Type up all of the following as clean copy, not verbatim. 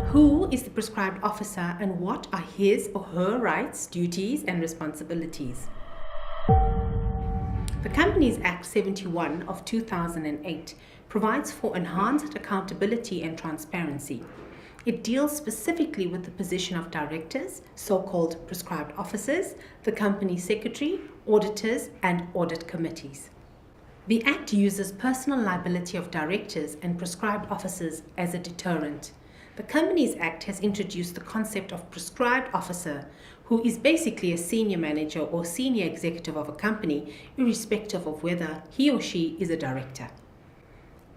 Who is the prescribed officer and what are his or her rights, duties, and responsibilities? The Companies Act 71 of 2008 provides for enhanced accountability and transparency. It deals specifically with the position of directors, so-called prescribed officers, the company secretary, auditors, and audit committees. The Act uses personal liability of directors and prescribed officers as a deterrent. The Companies Act has introduced the concept of prescribed officer, who is basically a senior manager or senior executive of a company, irrespective of whether he or she is a director.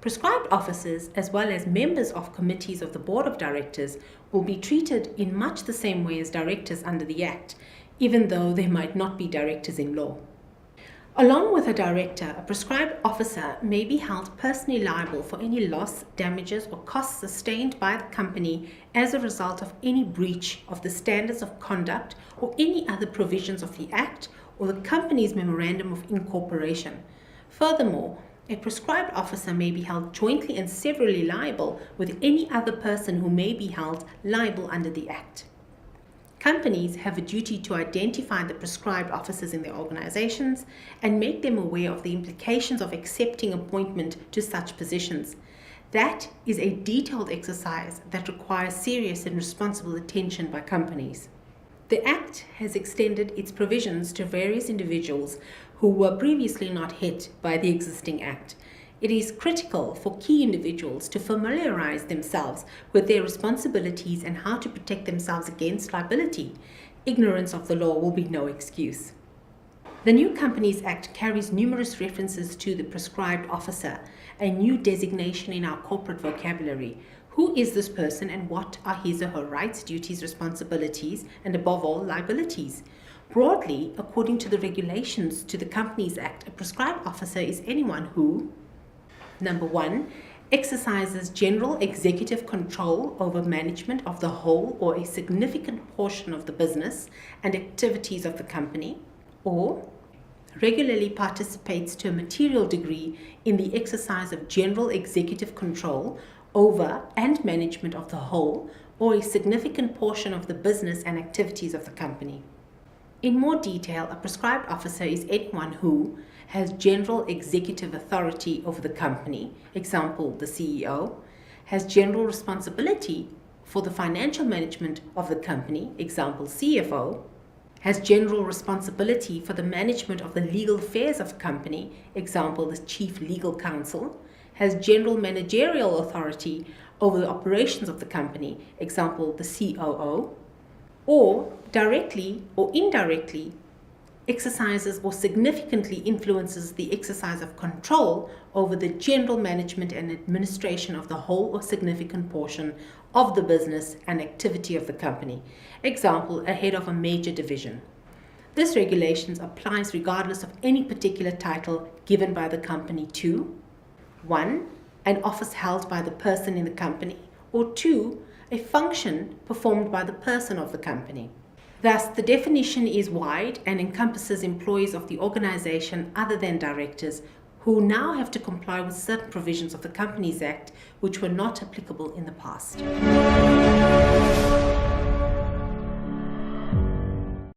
Prescribed officers, as well as members of committees of the Board of Directors, will be treated in much the same way as directors under the Act, even though they might not be directors in law. Along with a director, a prescribed officer may be held personally liable for any loss, damages, or costs sustained by the company as a result of any breach of the standards of conduct or any other provisions of the Act or the company's memorandum of incorporation. Furthermore, a prescribed officer may be held jointly and severally liable with any other person who may be held liable under the Act. Companies have a duty to identify the prescribed officers in their organizations and make them aware of the implications of accepting appointment to such positions. That is a detailed exercise that requires serious and responsible attention by companies. The Act has extended its provisions to various individuals who were previously not hit by the existing Act. It is critical for key individuals to familiarize themselves with their responsibilities and how to protect themselves against liability. Ignorance of the law will be no excuse. The new Companies Act carries numerous references to the prescribed officer, a new designation in our corporate vocabulary. Who is this person and what are his or her rights, duties, responsibilities, and above all, liabilities? Broadly, according to the regulations to the Companies Act, a prescribed officer is anyone who: Number 1, exercises general executive control over management of the whole or a significant portion of the business and activities of the company, or regularly participates to a material degree in the exercise of general executive control over and management of the whole or a significant portion of the business and activities of the company. In more detail, a prescribed officer is anyone who has general executive authority over the company, example, the CEO, has general responsibility for the financial management of the company, example, CFO, has general responsibility for the management of the legal affairs of the company, example, the chief legal counsel, has general managerial authority over the operations of the company, example, the COO, or directly or indirectly exercises or significantly influences the exercise of control over the general management and administration of the whole or significant portion of the business and activity of the company, example, a head of a major division. This regulation applies regardless of any particular title given by the company to 1. An office held by the person in the company, or 2. A function performed by the person of the company. Thus, the definition is wide and encompasses employees of the organization other than directors who now have to comply with certain provisions of the Companies Act which were not applicable in the past.